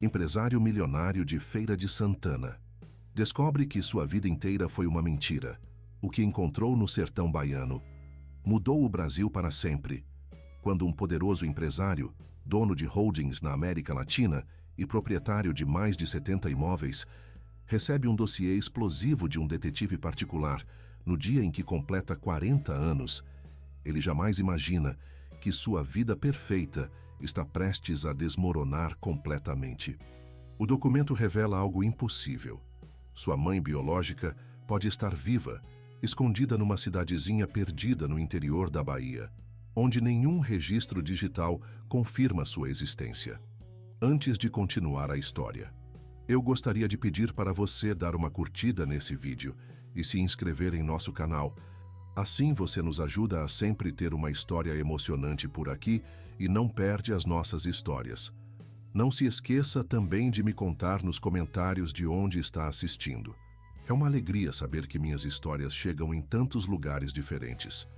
empresário milionário de Feira de Santana. Descobre que sua vida inteira foi uma mentira. O que encontrou no sertão baiano mudou o Brasil para sempre, quando um poderoso empresário, dono de holdings na América Latina e proprietário de mais de 70 imóveis, recebe um dossiê explosivo de um detetive particular no dia em que completa 40 anos. Ele jamais imagina que sua vida perfeita está prestes a desmoronar completamente. O documento revela algo impossível. Sua mãe biológica pode estar viva, escondida numa cidadezinha perdida no interior da Bahia, onde nenhum registro digital confirma sua existência. Antes de continuar a história, eu gostaria de pedir para você dar uma curtida nesse vídeo e se inscrever em nosso canal. Assim você nos ajuda a sempre ter uma história emocionante por aqui e não perde as nossas histórias. Não se esqueça também de me contar nos comentários de onde está assistindo. É uma alegria saber que minhas histórias chegam em tantos lugares diferentes.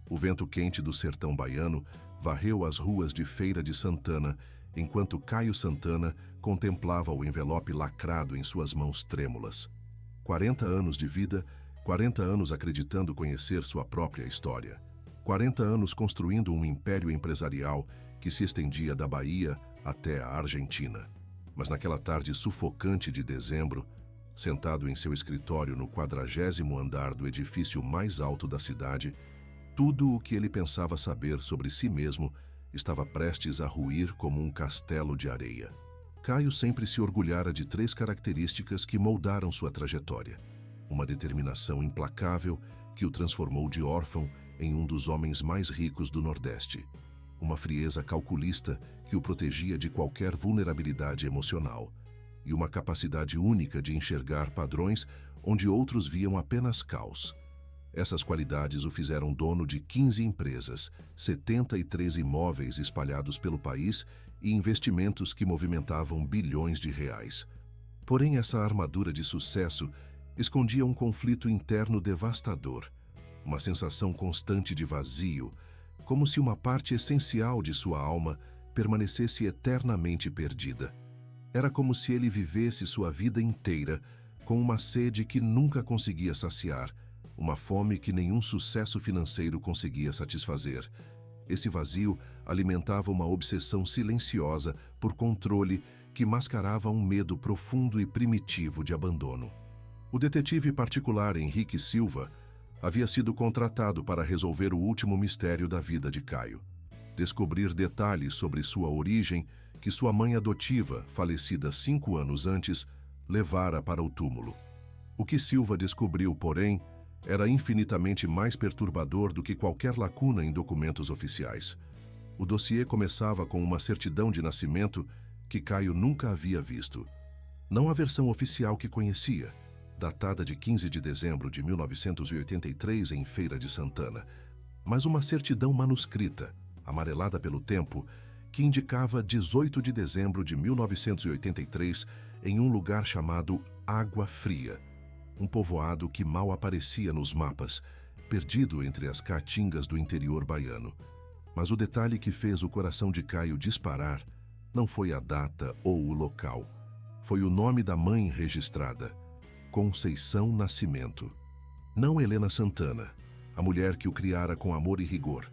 O vento quente do sertão baiano varreu as ruas de Feira de Santana, enquanto Caio Santana contemplava o envelope lacrado em suas mãos trêmulas. 40 anos de vida, 40 anos acreditando conhecer sua própria história. 40 anos construindo um império empresarial que se estendia da Bahia até a Argentina. Mas naquela tarde sufocante de dezembro, sentado em seu escritório no 40º andar do edifício mais alto da cidade, tudo o que ele pensava saber sobre si mesmo estava prestes a ruir como um castelo de areia. Caio sempre se orgulhara de 3 características que moldaram sua trajetória. Uma determinação implacável que o transformou de órfão em um dos homens mais ricos do Nordeste. Uma frieza calculista que o protegia de qualquer vulnerabilidade emocional. E uma capacidade única de enxergar padrões onde outros viam apenas caos. Essas qualidades o fizeram dono de 15 empresas, 73 imóveis espalhados pelo país e investimentos que movimentavam bilhões de reais. Porém, essa armadura de sucesso escondia um conflito interno devastador, uma sensação constante de vazio, como se uma parte essencial de sua alma permanecesse eternamente perdida. Era como se ele vivesse sua vida inteira com uma sede que nunca conseguia saciar, uma fome que nenhum sucesso financeiro conseguia satisfazer. Esse vazio alimentava uma obsessão silenciosa por controle que mascarava um medo profundo e primitivo de abandono. O detetive particular Henrique Silva havia sido contratado para resolver o último mistério da vida de Caio. Descobrir detalhes sobre sua origem que sua mãe adotiva, falecida 5 anos antes, levara para o túmulo. O que Silva descobriu, porém, era infinitamente mais perturbador do que qualquer lacuna em documentos oficiais. O dossiê começava com uma certidão de nascimento que Caio nunca havia visto. Não a versão oficial que conhecia, datada de 15 de dezembro de 1983 em Feira de Santana, mas uma certidão manuscrita, amarelada pelo tempo, que indicava 18 de dezembro de 1983 em um lugar chamado Água Fria, um povoado que mal aparecia nos mapas, perdido entre as caatingas do interior baiano. Mas o detalhe que fez o coração de Caio disparar não foi a data ou o local, foi o nome da mãe registrada, Conceição Nascimento. Não Helena Santana, a mulher que o criara com amor e rigor,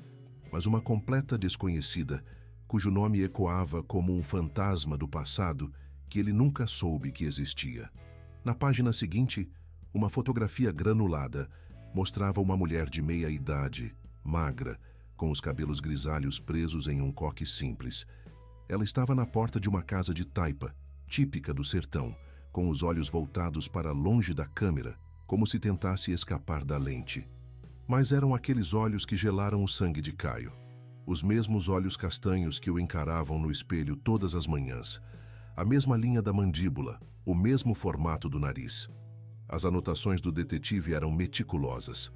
mas uma completa desconhecida, cujo nome ecoava como um fantasma do passado que ele nunca soube que existia. Na página seguinte, uma fotografia granulada mostrava uma mulher de meia idade, magra, com os cabelos grisalhos presos em um coque simples. Ela estava na porta de uma casa de taipa, típica do sertão, com os olhos voltados para longe da câmera, como se tentasse escapar da lente. Mas eram aqueles olhos que gelaram o sangue de Caio. Os mesmos olhos castanhos que o encaravam no espelho todas as manhãs. A mesma linha da mandíbula, o mesmo formato do nariz. As anotações do detetive eram meticulosas.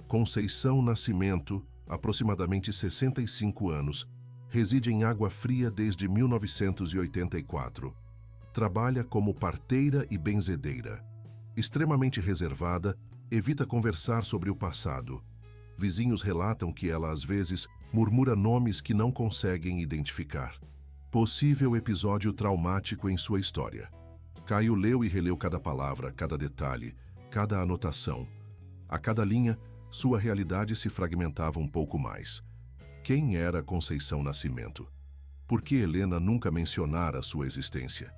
Conceição Nascimento, aproximadamente 65 anos, reside em Água Fria desde 1984. Trabalha como parteira e benzedeira. Extremamente reservada, evita conversar sobre o passado. Vizinhos relatam que ela, às vezes, murmura nomes que não conseguem identificar. Possível episódio traumático em sua história. Caio leu e releu cada palavra, cada detalhe, cada anotação. A cada linha, sua realidade se fragmentava um pouco mais. Quem era Conceição Nascimento? Por que Helena nunca mencionara sua existência?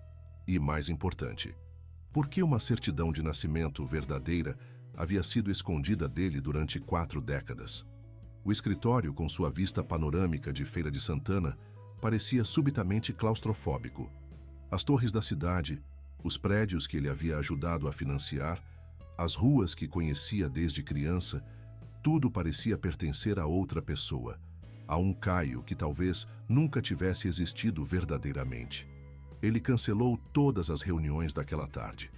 E, mais importante, por que uma certidão de nascimento verdadeira havia sido escondida dele durante 4 décadas? O escritório, com sua vista panorâmica de Feira de Santana, parecia subitamente claustrofóbico. As torres da cidade, os prédios que ele havia ajudado a financiar, as ruas que conhecia desde criança, tudo parecia pertencer a outra pessoa, a um Caio que talvez nunca tivesse existido verdadeiramente. Ele cancelou todas as reuniões daquela tarde.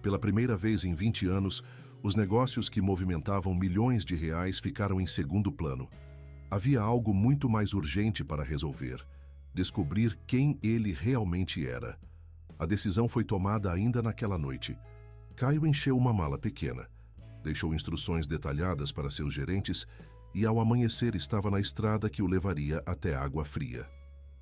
Pela primeira vez em 20 anos, os negócios que movimentavam milhões de reais ficaram em segundo plano. Havia algo muito mais urgente para resolver: descobrir quem ele realmente era. A decisão foi tomada ainda naquela noite. Caio encheu uma mala pequena, deixou instruções detalhadas para seus gerentes e, ao amanhecer, estava na estrada que o levaria até Água Fria.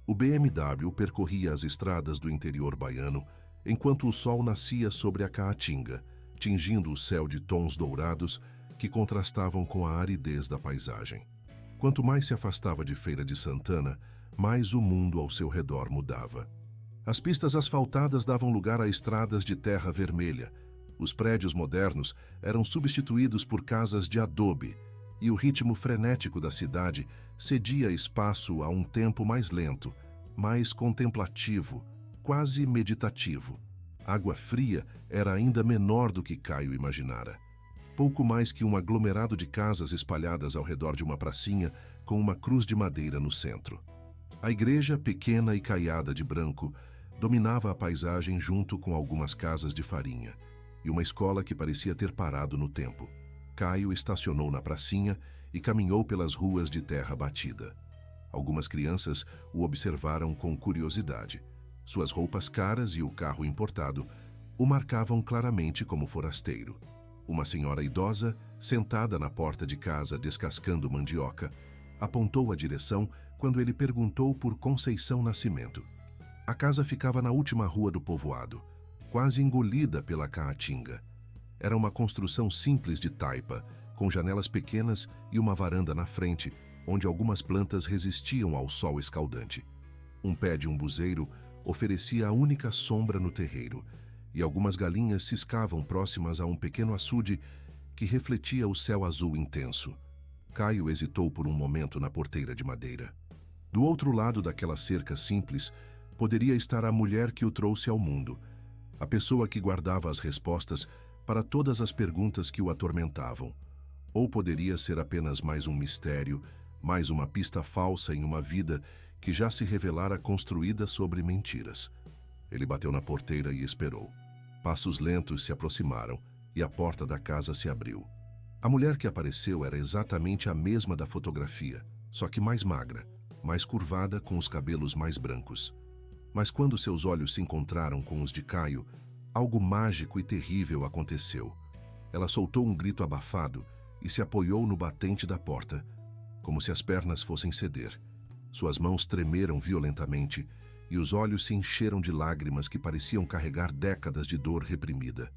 O BMW percorria as estradas do interior baiano enquanto o sol nascia sobre a Caatinga, tingindo o céu de tons dourados que contrastavam com a aridez da paisagem. Quanto mais se afastava de Feira de Santana, mais o mundo ao seu redor mudava. As pistas asfaltadas davam lugar a estradas de terra vermelha. Os prédios modernos eram substituídos por casas de adobe, e o ritmo frenético da cidade cedia espaço a um tempo mais lento, mais contemplativo, quase meditativo. Água Fria era ainda menor do que Caio imaginara. Pouco mais que um aglomerado de casas espalhadas ao redor de uma pracinha com uma cruz de madeira no centro. A igreja, pequena e caiada de branco, dominava a paisagem junto com algumas casas de farinha e uma escola que parecia ter parado no tempo. Caio estacionou na pracinha e caminhou pelas ruas de terra batida. Algumas crianças o observaram com curiosidade. Suas roupas caras e o carro importado o marcavam claramente como forasteiro. Uma senhora idosa, sentada na porta de casa descascando mandioca, apontou a direção quando ele perguntou por Conceição Nascimento. A casa ficava na última rua do povoado, quase engolida pela Caatinga. Era uma construção simples de taipa, com janelas pequenas e uma varanda na frente, onde algumas plantas resistiam ao sol escaldante. Um pé de umbuzeiro oferecia a única sombra no terreiro, e algumas galinhas ciscavam próximas a um pequeno açude que refletia o céu azul intenso. Caio hesitou por um momento na porteira de madeira. Do outro lado daquela cerca simples, poderia estar a mulher que o trouxe ao mundo, a pessoa que guardava as respostas para todas as perguntas que o atormentavam. Ou poderia ser apenas mais um mistério, mais uma pista falsa em uma vida que já se revelara construída sobre mentiras. Ele bateu na porteira e esperou. Passos lentos se aproximaram e a porta da casa se abriu. A mulher que apareceu era exatamente a mesma da fotografia, só que mais magra, mais curvada, com os cabelos mais brancos. Mas quando seus olhos se encontraram com os de Caio, algo mágico e terrível aconteceu. Ela soltou um grito abafado e se apoiou no batente da porta, como se as pernas fossem ceder. Suas mãos tremeram violentamente e os olhos se encheram de lágrimas que pareciam carregar décadas de dor reprimida.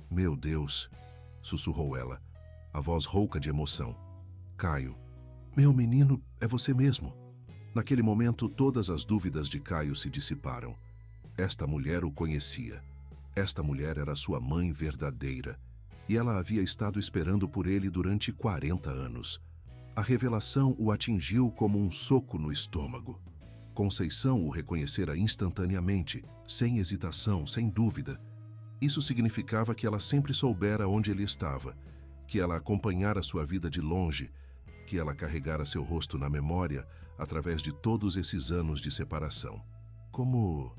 "Meu Deus!" sussurrou ela, a voz rouca de emoção. "Caio, meu menino, é você mesmo." Naquele momento, todas as dúvidas de Caio se dissiparam. Esta mulher o conhecia. Esta mulher era sua mãe verdadeira, e ela havia estado esperando por ele durante 40 anos. A revelação o atingiu como um soco no estômago. Conceição o reconhecera instantaneamente, sem hesitação, sem dúvida. Isso significava que ela sempre soubera onde ele estava, que ela acompanhara sua vida de longe, que ela carregara seu rosto na memória através de todos esses anos de separação. Como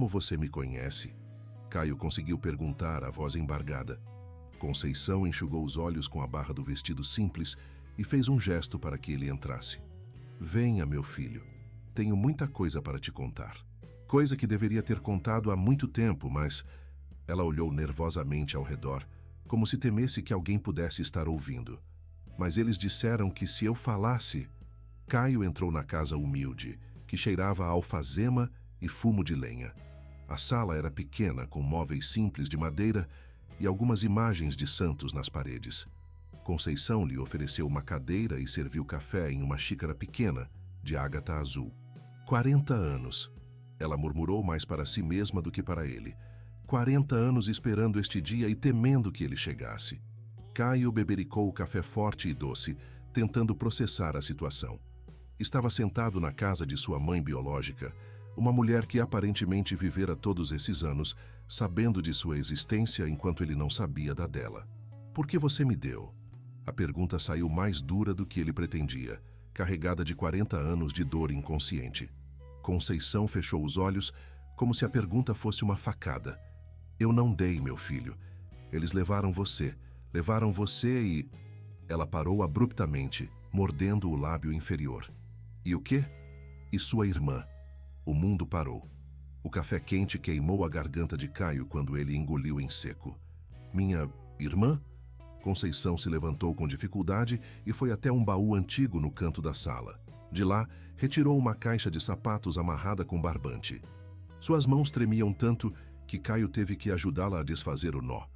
você me conhece?" Caio conseguiu perguntar, a voz embargada. Conceição enxugou os olhos com a barra do vestido simples e fez um gesto para que ele entrasse. "Venha, meu filho. Tenho muita coisa para te contar. Coisa que deveria ter contado há muito tempo, mas..." Ela olhou nervosamente ao redor, como se temesse que alguém pudesse estar ouvindo. "Mas eles disseram que se eu falasse..." Caio entrou na casa humilde, que cheirava a alfazema e fumo de lenha. A sala era pequena, com móveis simples de madeira e algumas imagens de santos nas paredes. Conceição lhe ofereceu uma cadeira e serviu café em uma xícara pequena, de ágata azul. 40 anos. Ela murmurou mais para si mesma do que para ele. 40 anos esperando este dia e temendo que ele chegasse. Caio bebericou o café forte e doce, tentando processar a situação. Estava sentado na casa de sua mãe biológica, uma mulher que aparentemente vivera todos esses anos, sabendo de sua existência enquanto ele não sabia da dela. Por que você me deu? A pergunta saiu mais dura do que ele pretendia, carregada de 40 anos de dor inconsciente. Conceição fechou os olhos, como se a pergunta fosse uma facada. Eu não dei, meu filho. Eles levaram você e... Ela parou abruptamente, mordendo o lábio inferior. E o quê? E sua irmã. O mundo parou. O café quente queimou a garganta de Caio quando ele engoliu em seco. Minha irmã? Conceição se levantou com dificuldade e foi até um baú antigo no canto da sala. De lá, retirou uma caixa de sapatos amarrada com barbante. Suas mãos tremiam tanto que Caio teve que ajudá-la a desfazer o nó.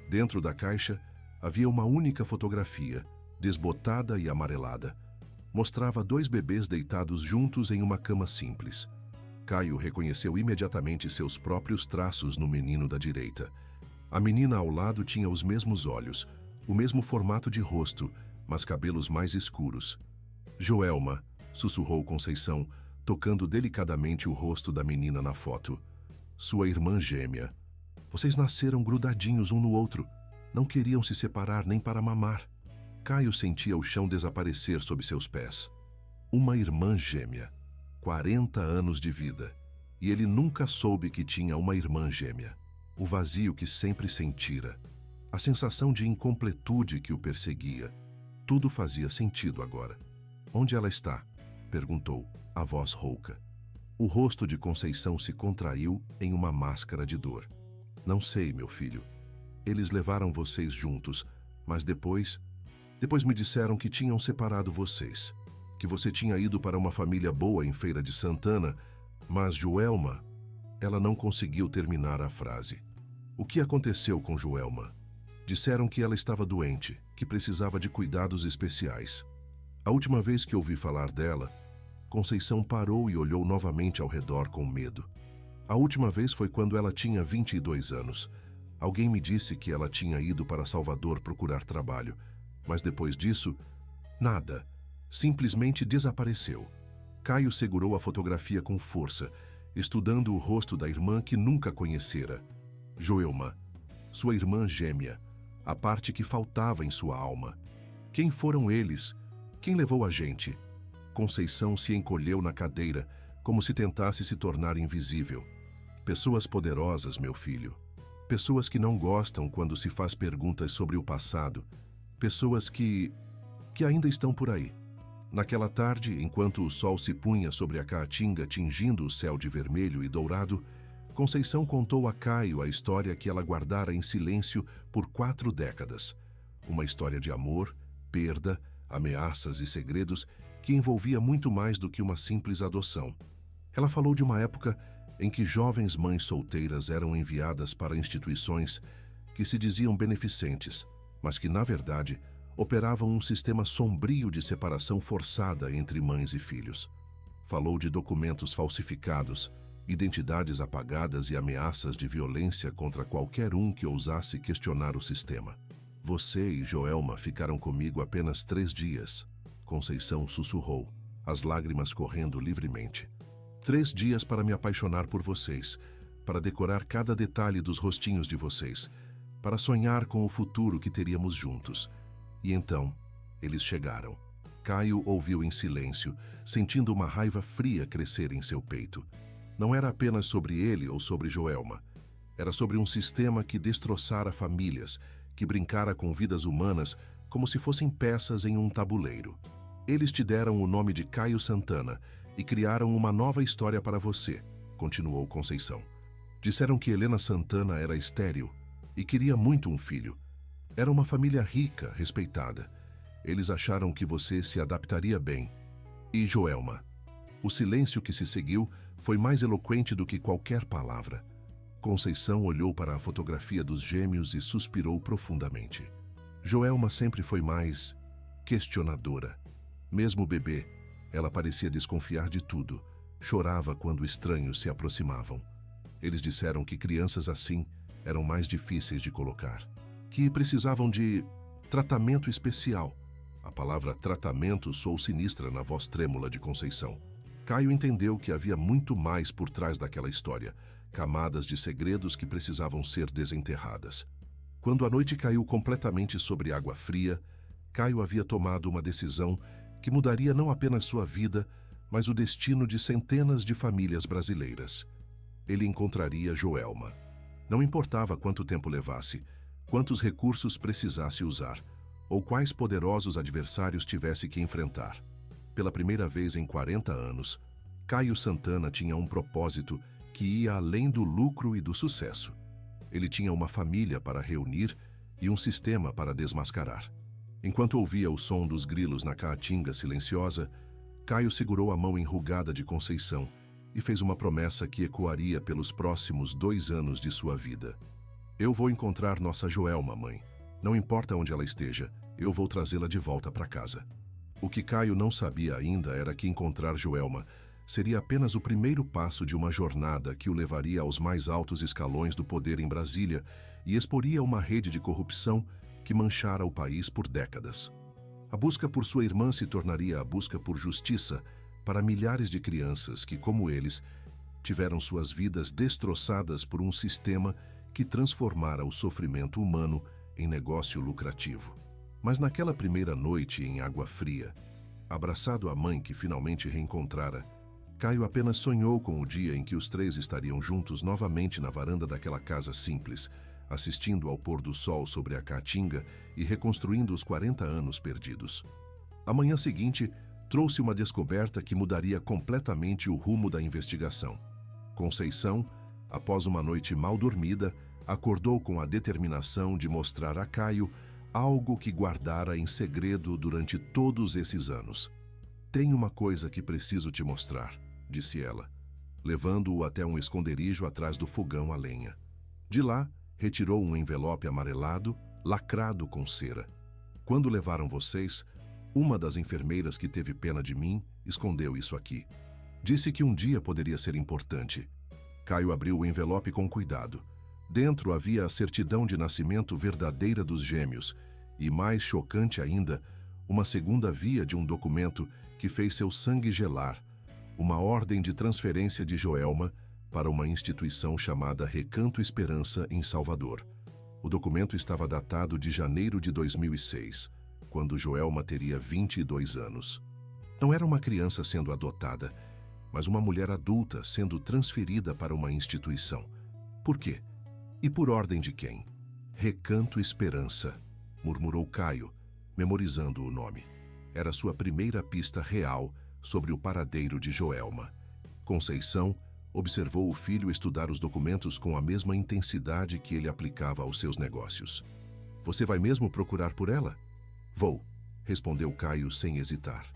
Dentro da caixa, havia uma única fotografia, desbotada e amarelada. Mostrava 2 bebês deitados juntos em uma cama simples. Caio reconheceu imediatamente seus próprios traços no menino da direita. A menina ao lado tinha os mesmos olhos, o mesmo formato de rosto, mas cabelos mais escuros. Joelma, sussurrou Conceição, tocando delicadamente o rosto da menina na foto. Sua irmã gêmea. Vocês nasceram grudadinhos um no outro. Não queriam se separar nem para mamar. Caio sentia o chão desaparecer sob seus pés. Uma irmã gêmea. 40 anos de vida. E ele nunca soube que tinha uma irmã gêmea. O vazio que sempre sentira. A sensação de incompletude que o perseguia. Tudo fazia sentido agora. Onde ela está? Perguntou, a voz rouca. O rosto de Conceição se contraiu em uma máscara de dor. Não sei, meu filho. Eles levaram vocês juntos, mas depois me disseram que tinham separado vocês. Que você tinha ido para uma família boa em Feira de Santana, mas Joelma... Ela não conseguiu terminar a frase. O que aconteceu com Joelma? Disseram que ela estava doente, que precisava de cuidados especiais. A última vez que ouvi falar dela, Conceição parou e olhou novamente ao redor com medo. A última vez foi quando ela tinha 22 anos. Alguém me disse que ela tinha ido para Salvador procurar trabalho, mas depois disso, nada. Simplesmente desapareceu. Caio segurou a fotografia com força, estudando o rosto da irmã que nunca conhecera. Joelma, sua irmã gêmea, a parte que faltava em sua alma. Quem foram eles? Quem levou a gente? Conceição se encolheu na cadeira, como se tentasse se tornar invisível. Pessoas poderosas, meu filho. Pessoas que não gostam quando se faz perguntas sobre o passado. Pessoas que ainda estão por aí. Naquela tarde, enquanto o sol se punha sobre a caatinga tingindo o céu de vermelho e dourado, Conceição contou a Caio a história que ela guardara em silêncio por 4 décadas. Uma história de amor, perda, ameaças e segredos que envolvia muito mais do que uma simples adoção. Ela falou de uma época em que jovens mães solteiras eram enviadas para instituições que se diziam beneficentes, mas que, na verdade, operavam um sistema sombrio de separação forçada entre mães e filhos. Falou de documentos falsificados, identidades apagadas e ameaças de violência contra qualquer um que ousasse questionar o sistema. Você e Joelma ficaram comigo apenas 3 dias, Conceição sussurrou, as lágrimas correndo livremente. 3 dias para me apaixonar por vocês, para decorar cada detalhe dos rostinhos de vocês, para sonhar com o futuro que teríamos juntos. E então, eles chegaram. Caio ouviu em silêncio, sentindo uma raiva fria crescer em seu peito. Não era apenas sobre ele ou sobre Joelma. Era sobre um sistema que destroçara famílias, que brincara com vidas humanas como se fossem peças em um tabuleiro. Eles te deram o nome de Caio Santana e criaram uma nova história para você, continuou Conceição. Disseram que Helena Santana era estéril e queria muito um filho. Era uma família rica, respeitada. Eles acharam que você se adaptaria bem. E Joelma? O silêncio que se seguiu foi mais eloquente do que qualquer palavra. Conceição olhou para a fotografia dos gêmeos e suspirou profundamente. Joelma sempre foi mais questionadora. Mesmo bebê, ela parecia desconfiar de tudo. Chorava quando estranhos se aproximavam. Eles disseram que crianças assim eram mais difíceis de colocar, que precisavam de tratamento especial. A palavra tratamento soou sinistra na voz trêmula de Conceição. Caio entendeu que havia muito mais por trás daquela história, camadas de segredos que precisavam ser desenterradas. Quando a noite caiu completamente sobre água fria, Caio havia tomado uma decisão que mudaria não apenas sua vida, mas o destino de centenas de famílias brasileiras. Ele encontraria Joelma. Não importava quanto tempo levasse, quantos recursos precisasse usar, ou quais poderosos adversários tivesse que enfrentar. Pela primeira vez em 40 anos, Caio Santana tinha um propósito que ia além do lucro e do sucesso. Ele tinha uma família para reunir e um sistema para desmascarar. Enquanto ouvia o som dos grilos na caatinga silenciosa, Caio segurou a mão enrugada de Conceição e fez uma promessa que ecoaria pelos próximos 2 anos de sua vida. Eu vou encontrar nossa Joelma, mãe. Não importa onde ela esteja, eu vou trazê-la de volta para casa. O que Caio não sabia ainda era que encontrar Joelma seria apenas o primeiro passo de uma jornada que o levaria aos mais altos escalões do poder em Brasília e exporia uma rede de corrupção que manchara o país por décadas. A busca por sua irmã se tornaria a busca por justiça para milhares de crianças que, como eles, tiveram suas vidas destroçadas por um sistema que transformara o sofrimento humano em negócio lucrativo. Mas naquela primeira noite em água fria, abraçado à mãe que finalmente reencontrara, Caio apenas sonhou com o dia em que os 3 estariam juntos novamente na varanda daquela casa simples, assistindo ao pôr do sol sobre a caatinga e reconstruindo os 40 anos perdidos. A manhã seguinte trouxe uma descoberta que mudaria completamente o rumo da investigação. Conceição, após uma noite mal dormida, acordou com a determinação de mostrar a Caio algo que guardara em segredo durante todos esses anos. "Tem uma coisa que preciso te mostrar", disse ela, levando-o até um esconderijo atrás do fogão a lenha. De lá, retirou um envelope amarelado, lacrado com cera. "Quando levaram vocês, uma das enfermeiras que teve pena de mim escondeu isso aqui. Disse que um dia poderia ser importante." Caio abriu o envelope com cuidado. Dentro havia a certidão de nascimento verdadeira dos gêmeos e, mais chocante ainda, uma segunda via de um documento que fez seu sangue gelar, uma ordem de transferência de Joelma para uma instituição chamada Recanto Esperança, em Salvador. O documento estava datado de janeiro de 2006, quando Joelma teria 22 anos. Não era uma criança sendo adotada, mas uma mulher adulta sendo transferida para uma instituição. Por quê? E por ordem de quem? Recanto Esperança, murmurou Caio, memorizando o nome. Era sua primeira pista real sobre o paradeiro de Joelma. Conceição observou o filho estudar os documentos com a mesma intensidade que ele aplicava aos seus negócios. "Você vai mesmo procurar por ela?" "Vou", respondeu Caio sem hesitar.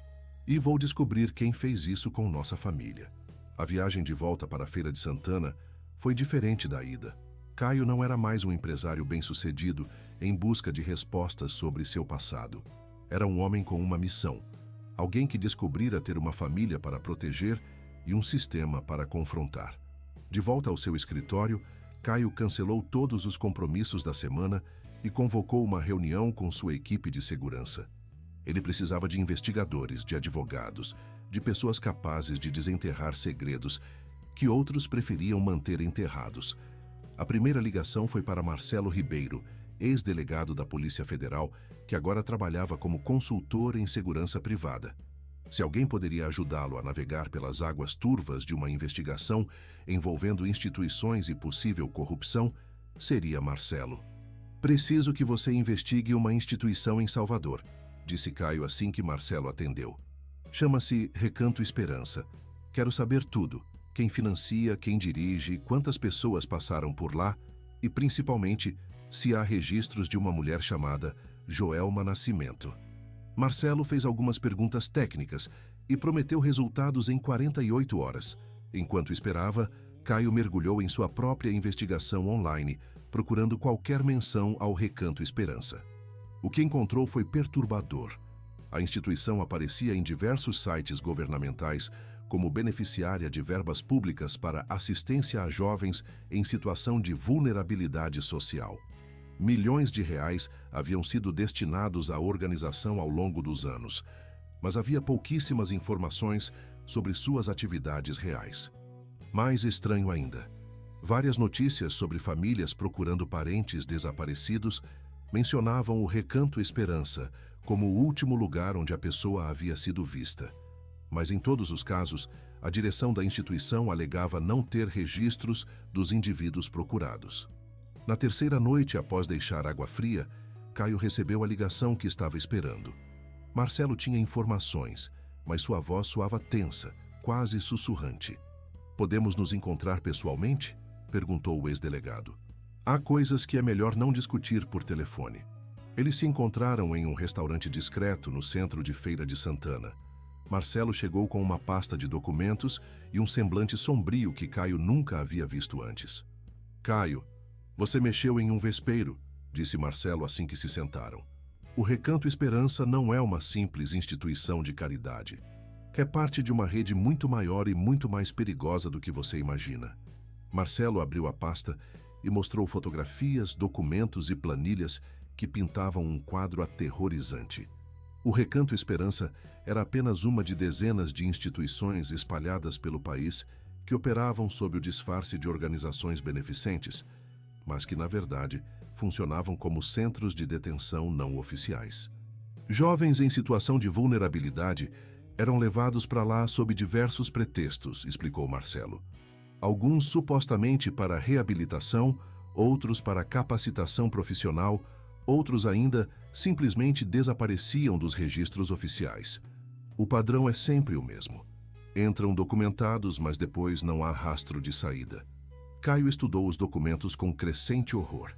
"E vou descobrir quem fez isso com nossa família." A viagem de volta para a Feira de Santana foi diferente da ida. Caio não era mais um empresário bem-sucedido em busca de respostas sobre seu passado. Era um homem com uma missão, alguém que descobrira ter uma família para proteger e um sistema para confrontar. De volta ao seu escritório, Caio cancelou todos os compromissos da semana e convocou uma reunião com sua equipe de segurança. Ele precisava de investigadores, de advogados, de pessoas capazes de desenterrar segredos que outros preferiam manter enterrados. A primeira ligação foi para Marcelo Ribeiro, ex-delegado da Polícia Federal, que agora trabalhava como consultor em segurança privada. Se alguém poderia ajudá-lo a navegar pelas águas turvas de uma investigação envolvendo instituições e possível corrupção, seria Marcelo. "Preciso que você investigue uma instituição em Salvador", disse Caio assim que Marcelo atendeu. "Chama-se Recanto Esperança. Quero saber tudo. Quem financia, quem dirige, quantas pessoas passaram por lá e, principalmente, se há registros de uma mulher chamada Joelma Nascimento." Marcelo fez algumas perguntas técnicas e prometeu resultados em 48 horas. Enquanto esperava, Caio mergulhou em sua própria investigação online, procurando qualquer menção ao Recanto Esperança. O que encontrou foi perturbador. A instituição aparecia em diversos sites governamentais como beneficiária de verbas públicas para assistência a jovens em situação de vulnerabilidade social. Milhões de reais haviam sido destinados à organização ao longo dos anos, mas havia pouquíssimas informações sobre suas atividades reais. Mais estranho ainda, várias notícias sobre famílias procurando parentes desaparecidos mencionavam o Recanto Esperança como o último lugar onde a pessoa havia sido vista. Mas em todos os casos, a direção da instituição alegava não ter registros dos indivíduos procurados. Na terceira noite após deixar Água Fria, Caio recebeu a ligação que estava esperando. Marcelo tinha informações, mas sua voz soava tensa, quase sussurrante. "Podemos nos encontrar pessoalmente?" perguntou o ex-delegado. "Há coisas que é melhor não discutir por telefone." Eles se encontraram em um restaurante discreto no centro de Feira de Santana. Marcelo chegou com uma pasta de documentos e um semblante sombrio que Caio nunca havia visto antes. "Caio, você mexeu em um vespeiro", disse Marcelo assim que se sentaram. "O Recanto Esperança não é uma simples instituição de caridade. É parte de uma rede muito maior e muito mais perigosa do que você imagina." Marcelo abriu a pasta e mostrou fotografias, documentos e planilhas que pintavam um quadro aterrorizante. O Recanto Esperança era apenas uma de dezenas de instituições espalhadas pelo país que operavam sob o disfarce de organizações beneficentes, mas que, na verdade, funcionavam como centros de detenção não oficiais. Jovens em situação de vulnerabilidade eram levados para lá sob diversos pretextos, explicou Marcelo. Alguns supostamente para reabilitação, outros para capacitação profissional, outros ainda simplesmente desapareciam dos registros oficiais. O padrão é sempre o mesmo. Entram documentados, mas depois não há rastro de saída. Caio estudou os documentos com crescente horror.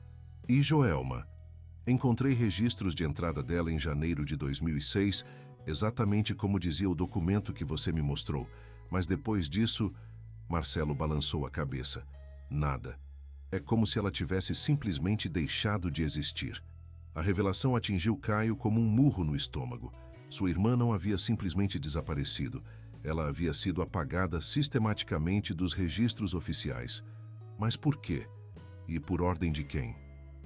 "E Joelma? Encontrei registros de entrada dela em janeiro de 2006, exatamente como dizia o documento que você me mostrou, mas depois disso..." Marcelo balançou a cabeça. "Nada. É como se ela tivesse simplesmente deixado de existir." A revelação atingiu Caio como um murro no estômago. Sua irmã não havia simplesmente desaparecido. Ela havia sido apagada sistematicamente dos registros oficiais. Mas por quê? E por ordem de quem?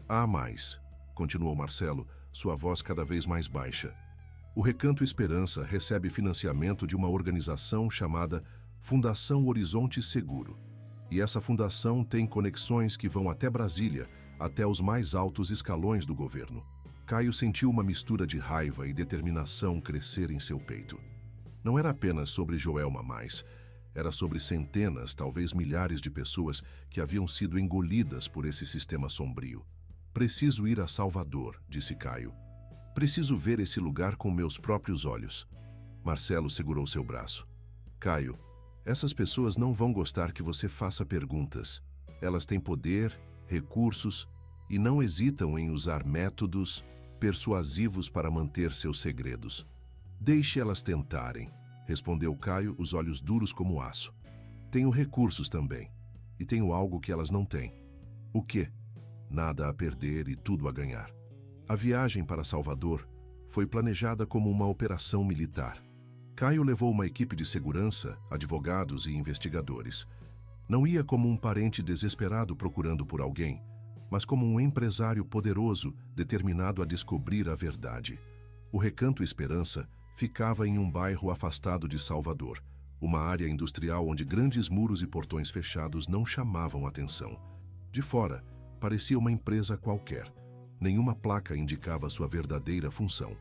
"Há mais", continuou Marcelo, sua voz cada vez mais baixa. "O Recanto Esperança recebe financiamento de uma organização chamada Fundação Horizonte Seguro. E essa fundação tem conexões que vão até Brasília, até os mais altos escalões do governo." Caio sentiu uma mistura de raiva e determinação crescer em seu peito. Não era apenas sobre Joelma mais, era sobre centenas, talvez milhares de pessoas que haviam sido engolidas por esse sistema sombrio. "Preciso ir a Salvador", disse Caio. "Preciso ver esse lugar com meus próprios olhos." Marcelo segurou seu braço. "Caio, essas pessoas não vão gostar que você faça perguntas. Elas têm poder, recursos e não hesitam em usar métodos persuasivos para manter seus segredos." "Deixe elas tentarem", respondeu Caio, os olhos duros como aço. "Tenho recursos também, e tenho algo que elas não têm." "O quê?" "Nada a perder e tudo a ganhar." A viagem para Salvador foi planejada como uma operação militar. Caio levou uma equipe de segurança, advogados e investigadores. Não ia como um parente desesperado procurando por alguém, mas como um empresário poderoso determinado a descobrir a verdade. O Recanto Esperança ficava em um bairro afastado de Salvador, uma área industrial onde grandes muros e portões fechados não chamavam atenção. De fora, parecia uma empresa qualquer. Nenhuma placa indicava sua verdadeira função.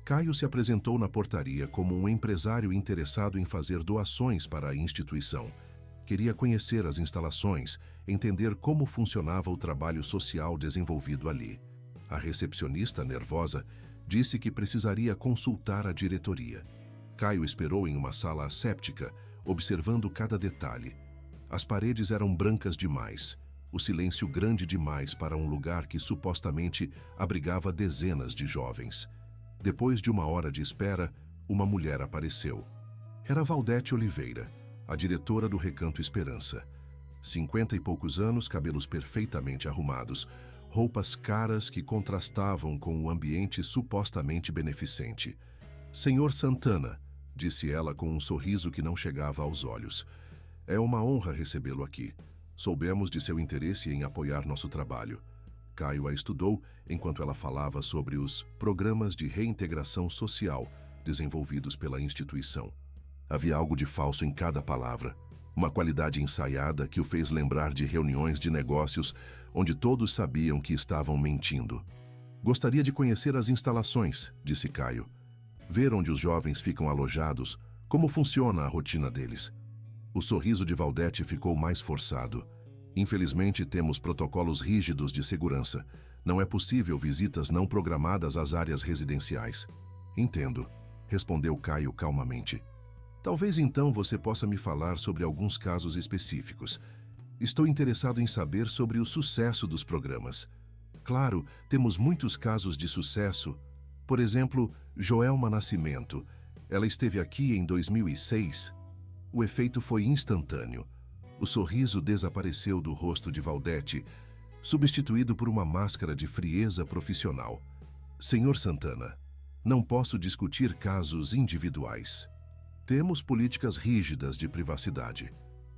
Caio se apresentou na portaria como um empresário interessado em fazer doações para a instituição. Queria conhecer as instalações, entender como funcionava o trabalho social desenvolvido ali. A recepcionista, nervosa, disse que precisaria consultar a diretoria. Caio esperou em uma sala asséptica, observando cada detalhe. As paredes eram brancas demais, o silêncio grande demais para um lugar que supostamente abrigava dezenas de jovens. Depois de uma hora de espera, uma mulher apareceu. Era Valdete Oliveira, a diretora do Recanto Esperança. 50 e poucos anos, cabelos perfeitamente arrumados, roupas caras que contrastavam com o ambiente supostamente beneficente. Senhor Santana, disse ela com um sorriso que não chegava aos olhos. É uma honra recebê-lo aqui. Soubemos de seu interesse em apoiar nosso trabalho. Caio a estudou enquanto ela falava sobre os programas de reintegração social desenvolvidos pela instituição. Havia algo de falso em cada palavra, uma qualidade ensaiada que o fez lembrar de reuniões de negócios onde todos sabiam que estavam mentindo. Gostaria de conhecer as instalações, disse Caio. Ver onde os jovens ficam alojados, como funciona a rotina deles. O sorriso de Valdete ficou mais forçado. Infelizmente, temos protocolos rígidos de segurança. Não é possível visitas não programadas às áreas residenciais. Entendo, respondeu Caio calmamente. Talvez então você possa me falar sobre alguns casos específicos. Estou interessado em saber sobre o sucesso dos programas. Claro, temos muitos casos de sucesso. Por exemplo, Joelma Nascimento. Ela esteve aqui em 2006. O efeito foi instantâneo. O sorriso desapareceu do rosto de Valdete, substituído por uma máscara de frieza profissional. Senhor Santana, não posso discutir casos individuais. Temos políticas rígidas de privacidade,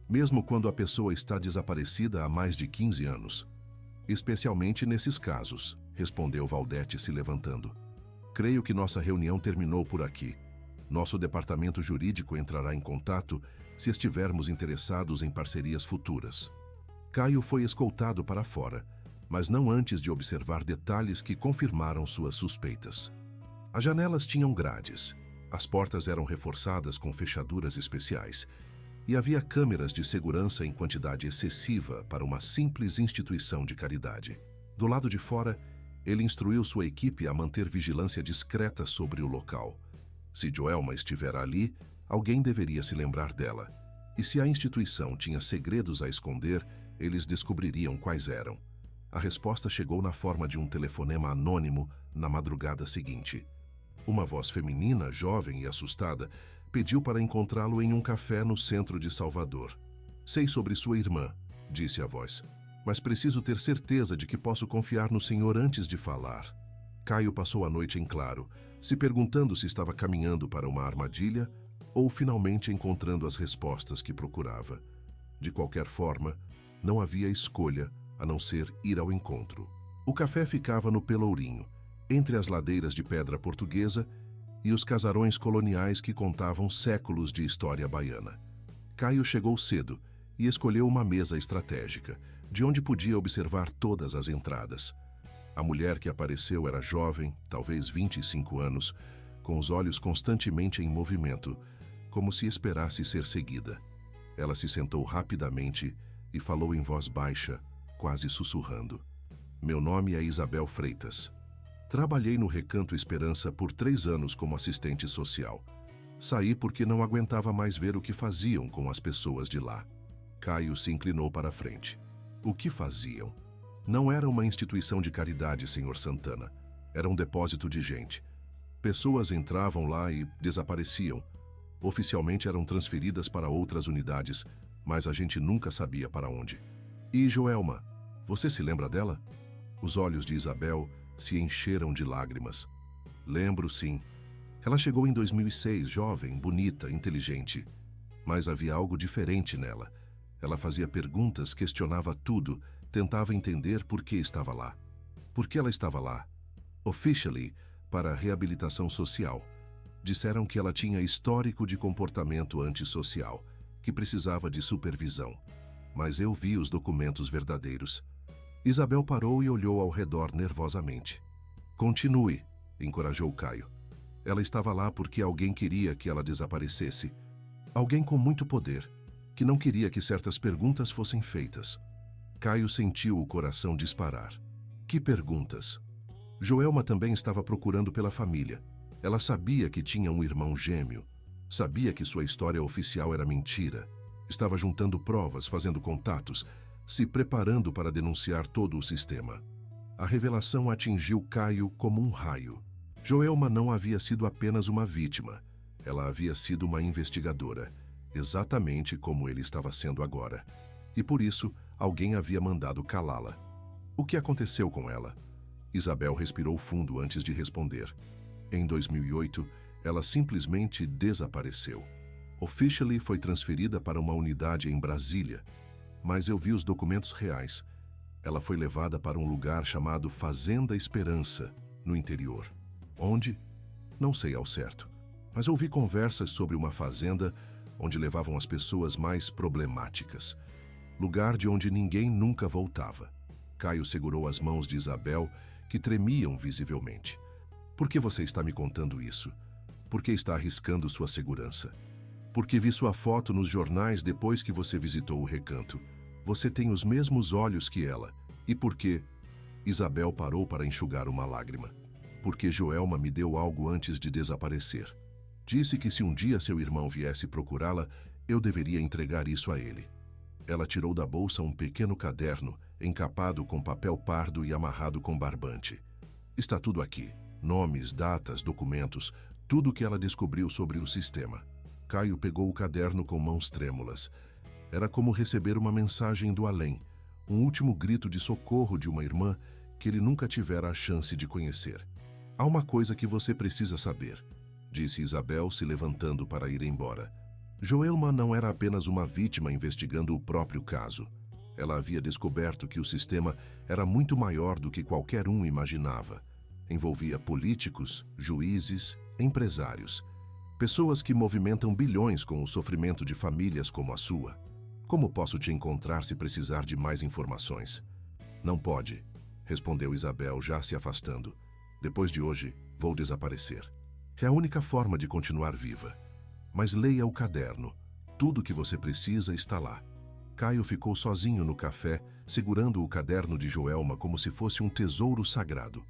mesmo quando a pessoa está desaparecida há mais de 15 anos. Especialmente nesses casos, respondeu Valdete se levantando. Creio que nossa reunião terminou por aqui. Nosso departamento jurídico entrará em contato se estivermos interessados em parcerias futuras. Caio foi escoltado para fora, mas não antes de observar detalhes que confirmaram suas suspeitas. As janelas tinham grades, as portas eram reforçadas com fechaduras especiais e havia câmeras de segurança em quantidade excessiva para uma simples instituição de caridade. Do lado de fora, ele instruiu sua equipe a manter vigilância discreta sobre o local. Se Joelma estiver ali, alguém deveria se lembrar dela. E se a instituição tinha segredos a esconder, eles descobririam quais eram. A resposta chegou na forma de um telefonema anônimo na madrugada seguinte. Uma voz feminina, jovem e assustada, pediu para encontrá-lo em um café no centro de Salvador. Sei sobre sua irmã, disse a voz, mas preciso ter certeza de que posso confiar no senhor antes de falar. Caio passou a noite em claro, se perguntando se estava caminhando para uma armadilha ou finalmente encontrando as respostas que procurava. De qualquer forma, não havia escolha a não ser ir ao encontro. O café ficava no Pelourinho, entre as ladeiras de pedra portuguesa e os casarões coloniais que contavam séculos de história baiana. Caio chegou cedo e escolheu uma mesa estratégica, de onde podia observar todas as entradas. A mulher que apareceu era jovem, talvez 25 anos, com os olhos constantemente em movimento, como se esperasse ser seguida. Ela se sentou rapidamente e falou em voz baixa, quase sussurrando. Meu nome é Isabel Freitas. Trabalhei no Recanto Esperança por 3 anos como assistente social. Saí porque não aguentava mais ver o que faziam com as pessoas de lá. Caio se inclinou para a frente. O que faziam? Não era uma instituição de caridade, Sr. Santana. Era um depósito de gente. Pessoas entravam lá e desapareciam. Oficialmente eram transferidas para outras unidades, mas a gente nunca sabia para onde. E Joelma, você se lembra dela? Os olhos de Isabel se encheram de lágrimas. Lembro, sim. Ela chegou em 2006, jovem, bonita, inteligente. Mas havia algo diferente nela. Ela fazia perguntas, questionava tudo, tentava entender por que estava lá. Por que ela estava lá? Officially, para reabilitação social. Disseram que ela tinha histórico de comportamento antissocial, que precisava de supervisão. Mas eu vi os documentos verdadeiros. Isabel parou e olhou ao redor nervosamente. Continue, encorajou Caio. Ela estava lá porque alguém queria que ela desaparecesse. Alguém com muito poder, que não queria que certas perguntas fossem feitas. Caio sentiu o coração disparar. Que perguntas? Joelma também estava procurando pela família. Ela sabia que tinha um irmão gêmeo. Sabia que sua história oficial era mentira. Estava juntando provas, fazendo contatos, se preparando para denunciar todo o sistema. A revelação atingiu Caio como um raio. Joelma não havia sido apenas uma vítima. Ela havia sido uma investigadora, exatamente como ele estava sendo agora. E por isso, alguém havia mandado calá-la. O que aconteceu com ela? Isabel respirou fundo antes de responder. Em 2008, ela simplesmente desapareceu. Officially foi transferida para uma unidade em Brasília, mas eu vi os documentos reais. Ela foi levada para um lugar chamado Fazenda Esperança, no interior. Onde? Não sei ao certo, mas ouvi conversas sobre uma fazenda onde levavam as pessoas mais problemáticas. Lugar de onde ninguém nunca voltava. Caio segurou as mãos de Isabel, que tremiam visivelmente. Por que você está me contando isso? Por que está arriscando sua segurança? Porque vi sua foto nos jornais depois que você visitou o recanto. Você tem os mesmos olhos que ela. E por quê? Isabel parou para enxugar uma lágrima. Porque Joelma me deu algo antes de desaparecer. Disse que se um dia seu irmão viesse procurá-la, eu deveria entregar isso a ele. Ela tirou da bolsa um pequeno caderno, encapado com papel pardo e amarrado com barbante. Está tudo aqui. Nomes, datas, documentos, tudo o que ela descobriu sobre o sistema. Caio pegou o caderno com mãos trêmulas. Era como receber uma mensagem do além, um último grito de socorro de uma irmã que ele nunca tivera a chance de conhecer. Há uma coisa que você precisa saber, disse Isabel, se levantando para ir embora. Joelma não era apenas uma vítima investigando o próprio caso. Ela havia descoberto que o sistema era muito maior do que qualquer um imaginava. Envolvia políticos, juízes, empresários. Pessoas que movimentam bilhões com o sofrimento de famílias como a sua. Como posso te encontrar se precisar de mais informações? Não pode, respondeu Isabel, já se afastando. Depois de hoje, vou desaparecer. É a única forma de continuar viva. Mas leia o caderno. Tudo o que você precisa está lá. Caio ficou sozinho no café, segurando o caderno de Joelma como se fosse um tesouro sagrado.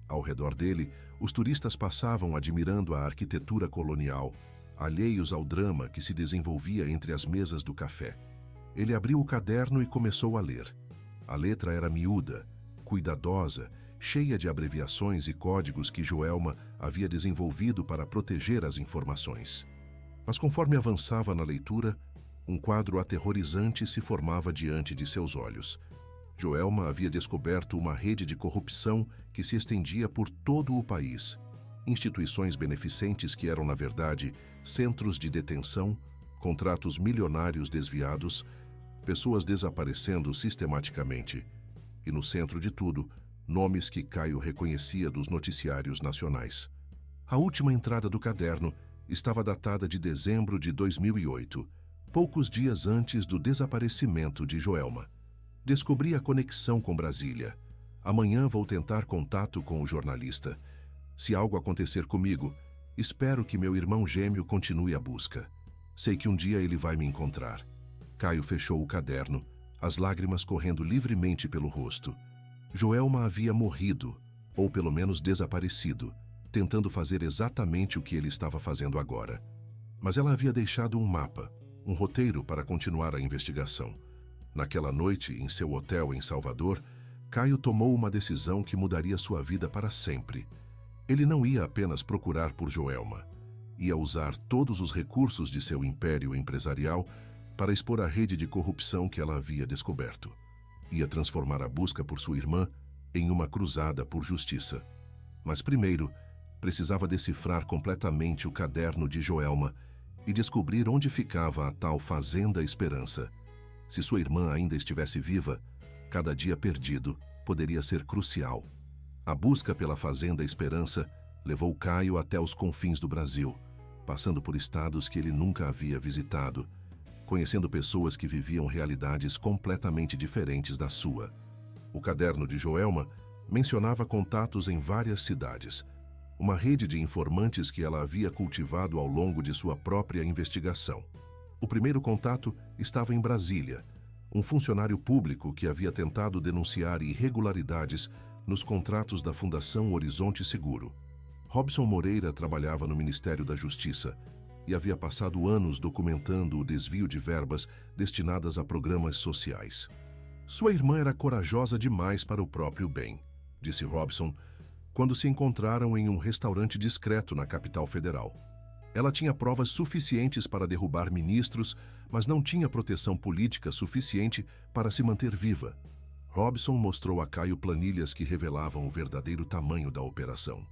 Ao redor dele, os turistas passavam admirando a arquitetura colonial, alheios ao drama que se desenvolvia entre as mesas do café. Ele abriu o caderno e começou a ler. A letra era miúda, cuidadosa, cheia de abreviações e códigos que Joelma havia desenvolvido para proteger as informações. Mas conforme avançava na leitura, um quadro aterrorizante se formava diante de seus olhos. Joelma havia descoberto uma rede de corrupção que se estendia por todo o país. Instituições beneficentes que eram, na verdade, centros de detenção, contratos milionários desviados, pessoas desaparecendo sistematicamente. E no centro de tudo, nomes que Caio reconhecia dos noticiários nacionais. A última entrada do caderno estava datada de dezembro de 2008, poucos dias antes do desaparecimento de Joelma. Descobri a conexão com Brasília. Amanhã vou tentar contato com o jornalista. Se algo acontecer comigo, espero que meu irmão gêmeo continue a busca. Sei que um dia ele vai me encontrar. Caio fechou o caderno, as lágrimas correndo livremente pelo rosto. Joelma havia morrido, ou pelo menos desaparecido, tentando fazer exatamente o que ele estava fazendo agora. Mas ela havia deixado um mapa, um roteiro para continuar a investigação. Naquela noite, em seu hotel em Salvador, Caio tomou uma decisão que mudaria sua vida para sempre. Ele não ia apenas procurar por Joelma. Ia usar todos os recursos de seu império empresarial para expor a rede de corrupção que ela havia descoberto. Ia transformar a busca por sua irmã em uma cruzada por justiça. Mas primeiro, precisava decifrar completamente o caderno de Joelma e descobrir onde ficava a tal Fazenda Esperança. Se sua irmã ainda estivesse viva, cada dia perdido poderia ser crucial. A busca pela Fazenda Esperança levou Caio até os confins do Brasil, passando por estados que ele nunca havia visitado, conhecendo pessoas que viviam realidades completamente diferentes da sua. O caderno de Joelma mencionava contatos em várias cidades, uma rede de informantes que ela havia cultivado ao longo de sua própria investigação. O primeiro contato estava em Brasília, um funcionário público que havia tentado denunciar irregularidades nos contratos da Fundação Horizonte Seguro. Robson Moreira trabalhava no Ministério da Justiça e havia passado anos documentando o desvio de verbas destinadas a programas sociais. Sua irmã era corajosa demais para o próprio bem, disse Robson, quando se encontraram em um restaurante discreto na capital federal. Ela tinha provas suficientes para derrubar ministros, mas não tinha proteção política suficiente para se manter viva. Robson mostrou a Caio planilhas que revelavam o verdadeiro tamanho da operação.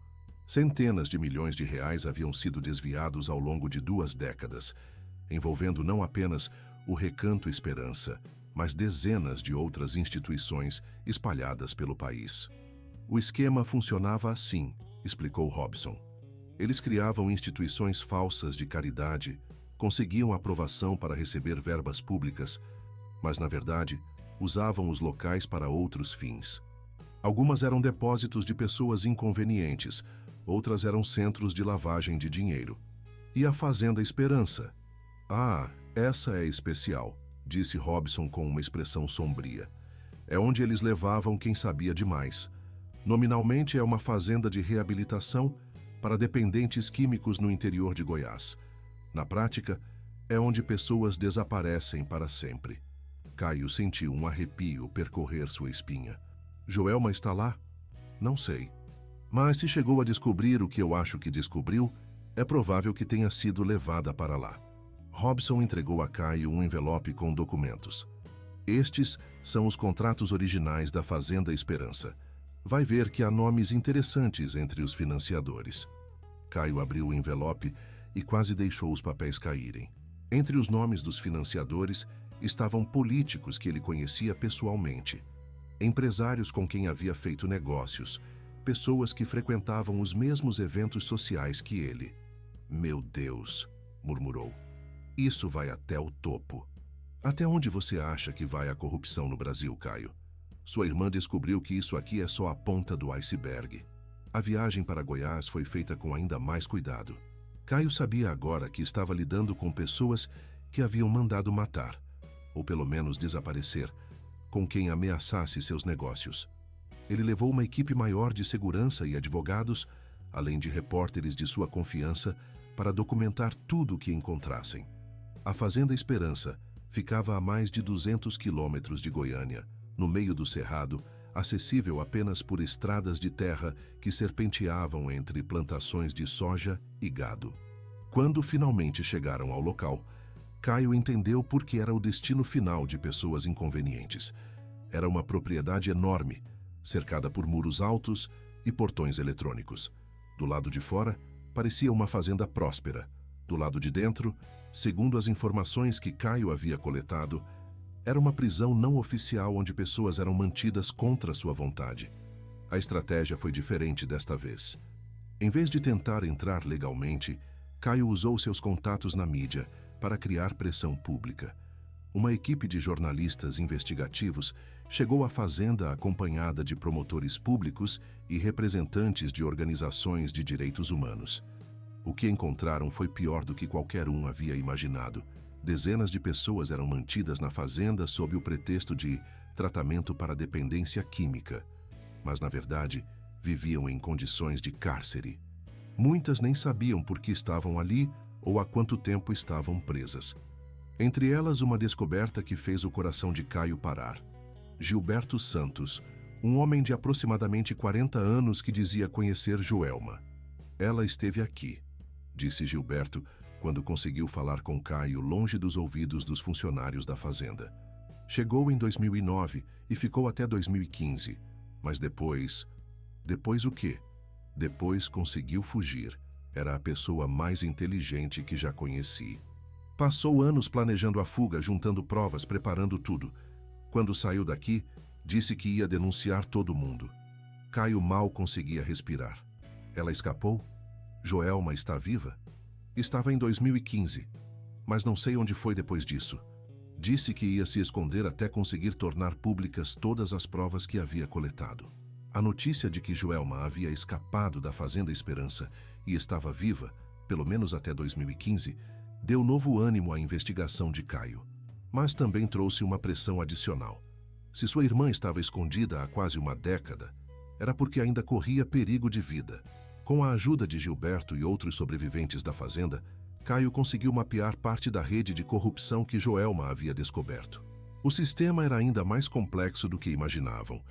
Centenas de milhões de reais haviam sido desviados ao longo de 2 décadas, envolvendo não apenas o Recanto Esperança, mas dezenas de outras instituições espalhadas pelo país. O esquema funcionava assim, explicou Robson. Eles criavam instituições falsas de caridade, conseguiam aprovação para receber verbas públicas, mas, na verdade, usavam os locais para outros fins. Algumas eram depósitos de pessoas inconvenientes, outras eram centros de lavagem de dinheiro. E a Fazenda Esperança? Ah, essa é especial, disse Robson com uma expressão sombria. É onde eles levavam quem sabia demais. Nominalmente é uma fazenda de reabilitação para dependentes químicos no interior de Goiás. Na prática, é onde pessoas desaparecem para sempre. Caio sentiu um arrepio percorrer sua espinha. Joelma está lá? Não sei. Mas se chegou a descobrir o que eu acho que descobriu, é provável que tenha sido levada para lá. Robson entregou a Caio um envelope com documentos. Estes são os contratos originais da Fazenda Esperança. Vai ver que há nomes interessantes entre os financiadores. Caio abriu o envelope e quase deixou os papéis caírem. Entre os nomes dos financiadores estavam políticos que ele conhecia pessoalmente, empresários com quem havia feito negócios, pessoas que frequentavam os mesmos eventos sociais que ele. Meu Deus, murmurou. Isso vai até o topo. Até onde você acha que vai a corrupção no Brasil, Caio? Sua irmã descobriu que isso aqui é só a ponta do iceberg. A viagem para Goiás foi feita com ainda mais cuidado. Caio sabia agora que estava lidando com pessoas que haviam mandado matar, ou pelo menos desaparecer, com quem ameaçasse seus negócios. Ele levou uma equipe maior de segurança e advogados, além de repórteres de sua confiança, para documentar tudo o que encontrassem. A Fazenda Esperança ficava a mais de 200 quilômetros de Goiânia, no meio do cerrado, acessível apenas por estradas de terra que serpenteavam entre plantações de soja e gado. Quando finalmente chegaram ao local, Caio entendeu por que era o destino final de pessoas inconvenientes. Era uma propriedade enorme, cercada por muros altos e portões eletrônicos. Do lado de fora, parecia uma fazenda próspera. Do lado de dentro, segundo as informações que Caio havia coletado, era uma prisão não oficial onde pessoas eram mantidas contra sua vontade. A estratégia foi diferente desta vez. Em vez de tentar entrar legalmente, Caio usou seus contatos na mídia para criar pressão pública. Uma equipe de jornalistas investigativos chegou à fazenda acompanhada de promotores públicos e representantes de organizações de direitos humanos. O que encontraram foi pior do que qualquer um havia imaginado. Dezenas de pessoas eram mantidas na fazenda sob o pretexto de tratamento para dependência química, mas, na verdade, viviam em condições de cárcere. Muitas nem sabiam por que estavam ali ou há quanto tempo estavam presas. Entre elas, uma descoberta que fez o coração de Caio parar. Gilberto Santos, um homem de aproximadamente 40 anos que dizia conhecer Joelma. Ela esteve aqui, disse Gilberto, quando conseguiu falar com Caio longe dos ouvidos dos funcionários da fazenda. Chegou em 2009 e ficou até 2015, mas depois... Depois o quê? Depois conseguiu fugir. Era a pessoa mais inteligente que já conheci. Passou anos planejando a fuga, juntando provas, preparando tudo. Quando saiu daqui, disse que ia denunciar todo mundo. Caio mal conseguia respirar. Ela escapou? Joelma está viva? Estava em 2015, mas não sei onde foi depois disso. Disse que ia se esconder até conseguir tornar públicas todas as provas que havia coletado. A notícia de que Joelma havia escapado da Fazenda Esperança e estava viva, pelo menos até 2015, deu novo ânimo à investigação de Caio. Mas também trouxe uma pressão adicional. Se sua irmã estava escondida há quase uma década, era porque ainda corria perigo de vida. Com a ajuda de Gilberto e outros sobreviventes da fazenda, Caio conseguiu mapear parte da rede de corrupção que Joelma havia descoberto. O sistema era ainda mais complexo do que imaginavam.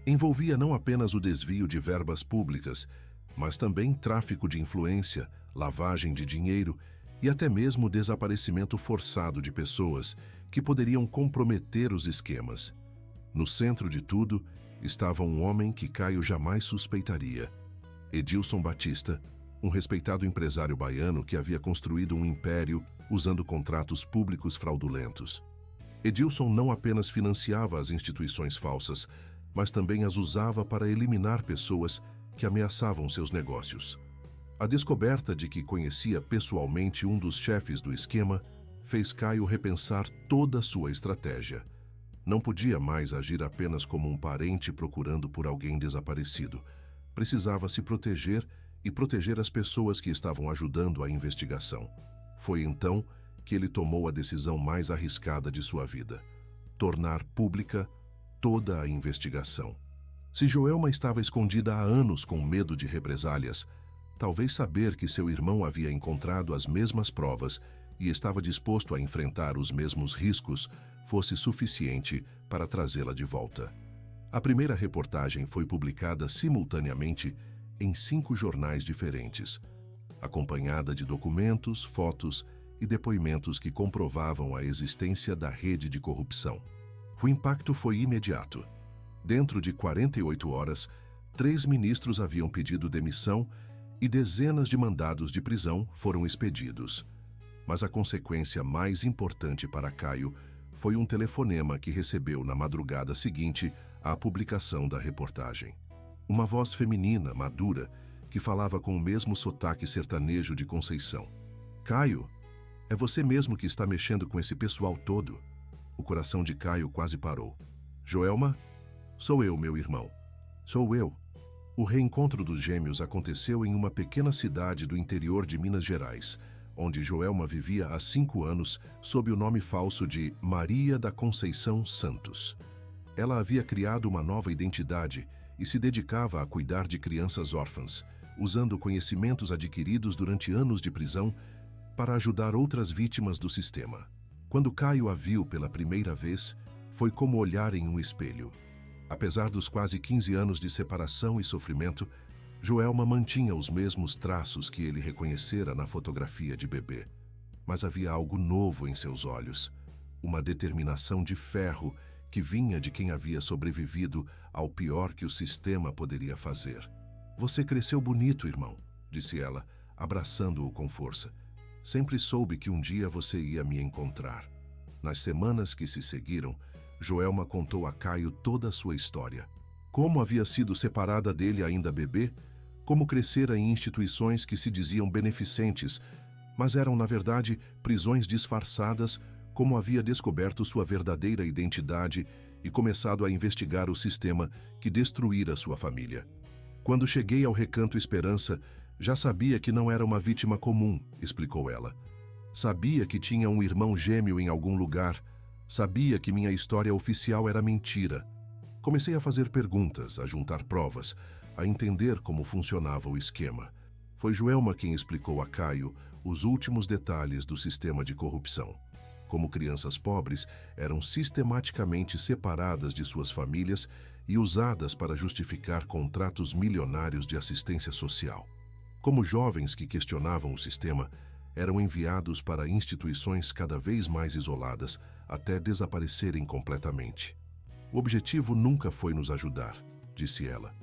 Envolvia não apenas o desvio de verbas públicas, mas também tráfico de influência, lavagem de dinheiro e até mesmo desaparecimento forçado de pessoas que poderiam comprometer os esquemas. No centro de tudo estava um homem que Caio jamais suspeitaria: Edilson Batista, um respeitado empresário baiano que havia construído um império usando contratos públicos fraudulentos. Edilson não apenas financiava as instituições falsas, mas também as usava para eliminar pessoas que ameaçavam seus negócios. A descoberta de que conhecia pessoalmente um dos chefes do esquema fez Caio repensar toda a sua estratégia. Não podia mais agir apenas como um parente procurando por alguém desaparecido. Precisava se proteger e proteger as pessoas que estavam ajudando a investigação. Foi então que ele tomou a decisão mais arriscada de sua vida: tornar pública toda a investigação. Se Joelma estava escondida há anos com medo de represálias, talvez saber que seu irmão havia encontrado as mesmas provas e estava disposto a enfrentar os mesmos riscos fosse suficiente para trazê-la de volta. A primeira reportagem foi publicada simultaneamente em 5 jornais diferentes, acompanhada de documentos, fotos e depoimentos que comprovavam a existência da rede de corrupção. O impacto foi imediato. Dentro de 48 horas, 3 ministros haviam pedido demissão e dezenas de mandados de prisão foram expedidos. Mas a consequência mais importante para Caio foi um telefonema que recebeu na madrugada seguinte à publicação da reportagem. Uma voz feminina, madura, que falava com o mesmo sotaque sertanejo de Conceição. "Caio, é você mesmo que está mexendo com esse pessoal todo?" O coração de Caio quase parou. "Joelma? Sou eu, meu irmão. Sou eu." O reencontro dos gêmeos aconteceu em uma pequena cidade do interior de Minas Gerais, onde Joelma vivia há 5 anos sob o nome falso de Maria da Conceição Santos. Ela havia criado uma nova identidade e se dedicava a cuidar de crianças órfãs, usando conhecimentos adquiridos durante anos de prisão para ajudar outras vítimas do sistema. Quando Caio a viu pela primeira vez, foi como olhar em um espelho. Apesar dos quase 15 anos de separação e sofrimento, Joelma mantinha os mesmos traços que ele reconhecera na fotografia de bebê. Mas havia algo novo em seus olhos, uma determinação de ferro que vinha de quem havia sobrevivido ao pior que o sistema poderia fazer. "Você cresceu bonito, irmão", disse ela, abraçando-o com força. "Sempre soube que um dia você ia me encontrar." Nas semanas que se seguiram, Joelma contou a Caio toda a sua história. Como havia sido separada dele ainda bebê, como crescera em instituições que se diziam beneficentes, mas eram, na verdade, prisões disfarçadas, como havia descoberto sua verdadeira identidade e começado a investigar o sistema que destruíra sua família. "Quando cheguei ao Recanto Esperança, já sabia que não era uma vítima comum", explicou ela. "Sabia que tinha um irmão gêmeo em algum lugar. Sabia que minha história oficial era mentira. Comecei a fazer perguntas, a juntar provas, a entender como funcionava o esquema. Foi Joelma quem explicou a Caio os últimos detalhes do sistema de corrupção. Como crianças pobres eram sistematicamente separadas de suas famílias e usadas para justificar contratos milionários de assistência social. Como jovens que questionavam o sistema, eram enviados para instituições cada vez mais isoladas até desaparecerem completamente. "O objetivo nunca foi nos ajudar", disse ela.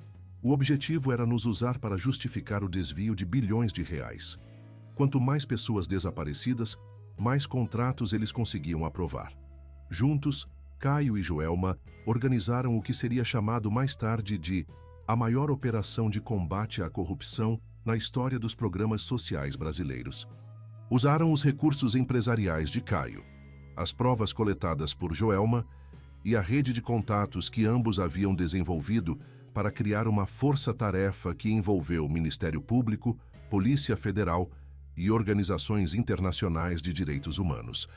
"O objetivo era nos usar para justificar o desvio de bilhões de reais. Quanto mais pessoas desaparecidas, mais contratos eles conseguiam aprovar." Juntos, Caio e Joelma organizaram o que seria chamado mais tarde de a maior operação de combate à corrupção na história dos programas sociais brasileiros. Usaram os recursos empresariais de Caio, as provas coletadas por Joelma e a rede de contatos que ambos haviam desenvolvido para criar uma força-tarefa que envolveu Ministério Público, Polícia Federal e organizações internacionais de direitos humanos.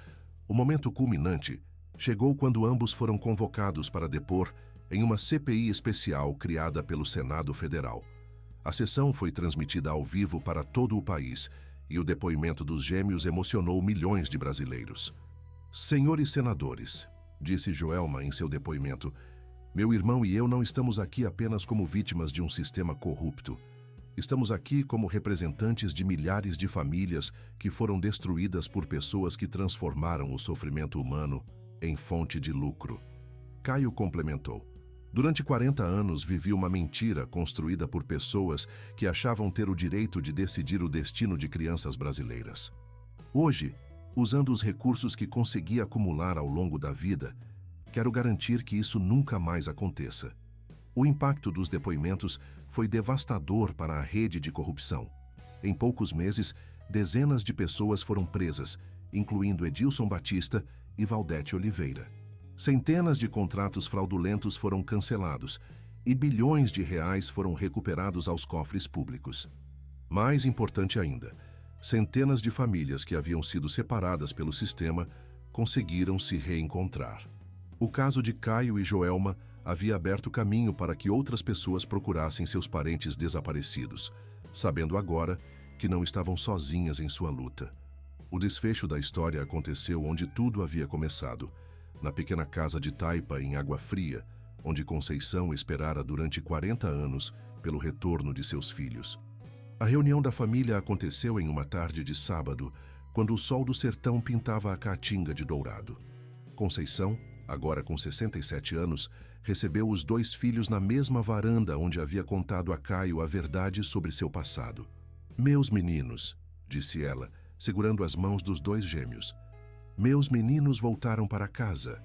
O momento culminante chegou quando ambos foram convocados para depor em uma CPI especial criada pelo Senado Federal. A sessão foi transmitida ao vivo para todo o país e o depoimento dos gêmeos emocionou milhões de brasileiros. "Senhores senadores", disse Joelma em seu depoimento, "meu irmão e eu não estamos aqui apenas como vítimas de um sistema corrupto. Estamos aqui como representantes de milhares de famílias que foram destruídas por pessoas que transformaram o sofrimento humano em fonte de lucro. Caio complementou. Durante 40 anos vivi uma mentira construída por pessoas que achavam ter o direito de decidir o destino de crianças brasileiras. Hoje, usando os recursos que consegui acumular ao longo da vida, quero garantir que isso nunca mais aconteça. O impacto dos depoimentos foi devastador para a rede de corrupção. Em poucos meses, dezenas de pessoas foram presas, incluindo Edilson Batista e Valdete Oliveira. Centenas de contratos fraudulentos foram cancelados e bilhões de reais foram recuperados aos cofres públicos. Mais importante ainda, centenas de famílias que haviam sido separadas pelo sistema conseguiram se reencontrar. O caso de Caio e Joelma havia aberto caminho para que outras pessoas procurassem seus parentes desaparecidos, sabendo agora que não estavam sozinhas em sua luta. O desfecho da história aconteceu onde tudo havia começado, na pequena casa de Taipa, em Água Fria, onde Conceição esperara durante 40 anos pelo retorno de seus filhos. A reunião da família aconteceu em uma tarde de sábado, quando o sol do sertão pintava a caatinga de dourado. Conceição, agora com 67 anos, recebeu os 2 filhos na mesma varanda onde havia contado a Caio a verdade sobre seu passado. "Meus meninos", disse ela, segurando as mãos dos 2 gêmeos. "Meus meninos voltaram para casa."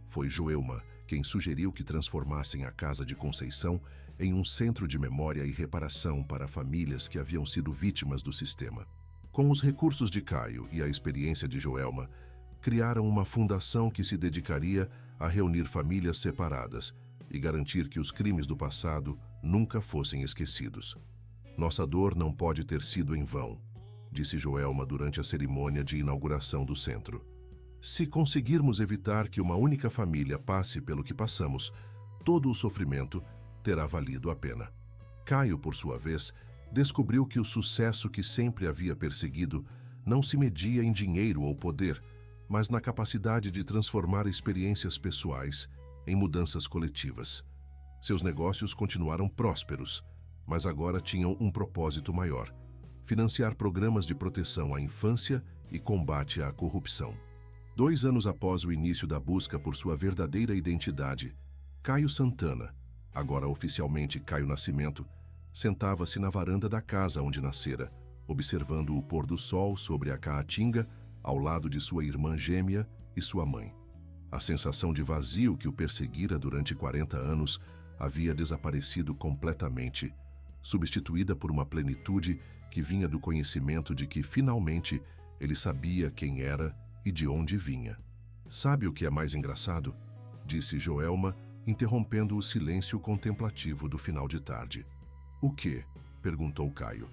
Foi Joelma quem sugeriu que transformassem a casa de Conceição em um centro de memória e reparação para famílias que haviam sido vítimas do sistema. Com os recursos de Caio e a experiência de Joelma, criaram uma fundação que se dedicaria a reunir famílias separadas e garantir que os crimes do passado nunca fossem esquecidos. "Nossa dor não pode ter sido em vão", disse Joelma durante a cerimônia de inauguração do centro. "Se conseguirmos evitar que uma única família passe pelo que passamos, todo o sofrimento terá valido a pena." Caio, por sua vez, descobriu que o sucesso que sempre havia perseguido não se media em dinheiro ou poder, mas na capacidade de transformar experiências pessoais em mudanças coletivas. Seus negócios continuaram prósperos, mas agora tinham um propósito maior: financiar programas de proteção à infância e combate à corrupção. 2 anos após o início da busca por sua verdadeira identidade, Caio Santana, agora oficialmente Caio Nascimento, sentava-se na varanda da casa onde nascera, observando o pôr do sol sobre a caatinga, ao lado de sua irmã gêmea e sua mãe. A sensação de vazio que o perseguira durante 40 anos havia desaparecido completamente, substituída por uma plenitude que vinha do conhecimento de que, finalmente, ele sabia quem era e de onde vinha. "Sabe o que é mais engraçado?", disse Joelma, interrompendo o silêncio contemplativo do final de tarde. "O quê?", perguntou Caio.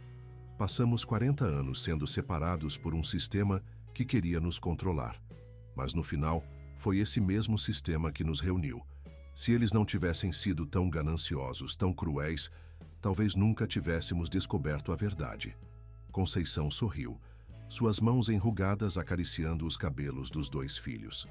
"Passamos 40 anos sendo separados por um sistema que queria nos controlar. Mas no final, foi esse mesmo sistema que nos reuniu. Se eles não tivessem sido tão gananciosos, tão cruéis, talvez nunca tivéssemos descoberto a verdade." Conceição sorriu, suas mãos enrugadas acariciando os cabelos dos 2 filhos.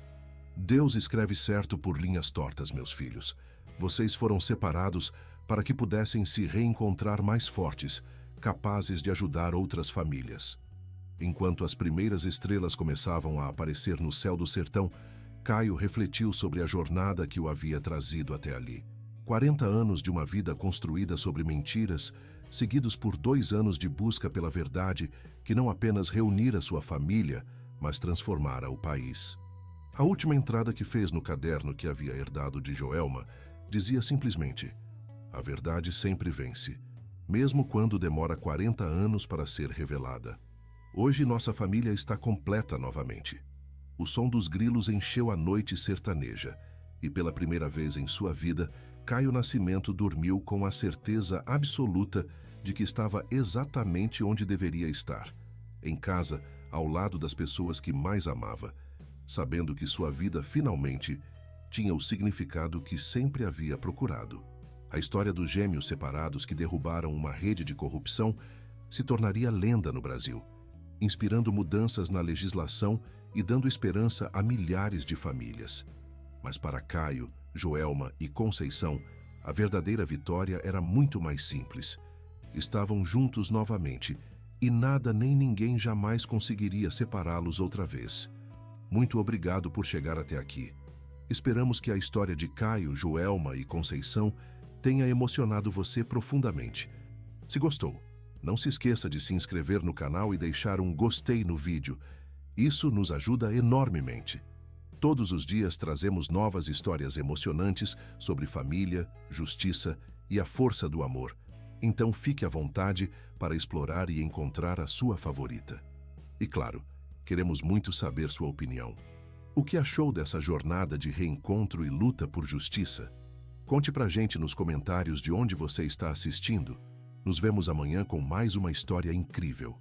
"Deus escreve certo por linhas tortas, meus filhos. Vocês foram separados para que pudessem se reencontrar mais fortes, capazes de ajudar outras famílias." Enquanto as primeiras estrelas começavam a aparecer no céu do sertão, Caio refletiu sobre a jornada que o havia trazido até ali. 40 anos de uma vida construída sobre mentiras, seguidos por 2 anos de busca pela verdade que não apenas reunira sua família, mas transformara o país. A última entrada que fez no caderno que havia herdado de Joelma dizia simplesmente: "A verdade sempre vence, mesmo quando demora 40 anos para ser revelada." Hoje nossa família está completa novamente. O som dos grilos encheu a noite sertaneja e, pela primeira vez em sua vida, Caio Nascimento dormiu com a certeza absoluta de que estava exatamente onde deveria estar, em casa, ao lado das pessoas que mais amava, sabendo que sua vida finalmente tinha o significado que sempre havia procurado. A história dos gêmeos separados que derrubaram uma rede de corrupção se tornaria lenda no Brasil, inspirando mudanças na legislação e dando esperança a milhares de famílias. Mas para Caio, Joelma e Conceição, a verdadeira vitória era muito mais simples. estavam juntos novamente e nada nem ninguém jamais conseguiria separá-los outra vez. Muito obrigado por chegar até aqui. Esperamos que a história de Caio, Joelma e Conceição tenha emocionado você profundamente. Se gostou, não se esqueça de se inscrever no canal e deixar um gostei no vídeo. Isso nos ajuda enormemente. Todos os dias trazemos novas histórias emocionantes sobre família, justiça e a força do amor. Então fique à vontade para explorar e encontrar a sua favorita. E claro, queremos muito saber sua opinião. O que achou dessa jornada de reencontro e luta por justiça? Conte pra gente nos comentários de onde você está assistindo. Nos vemos amanhã com mais uma história incrível.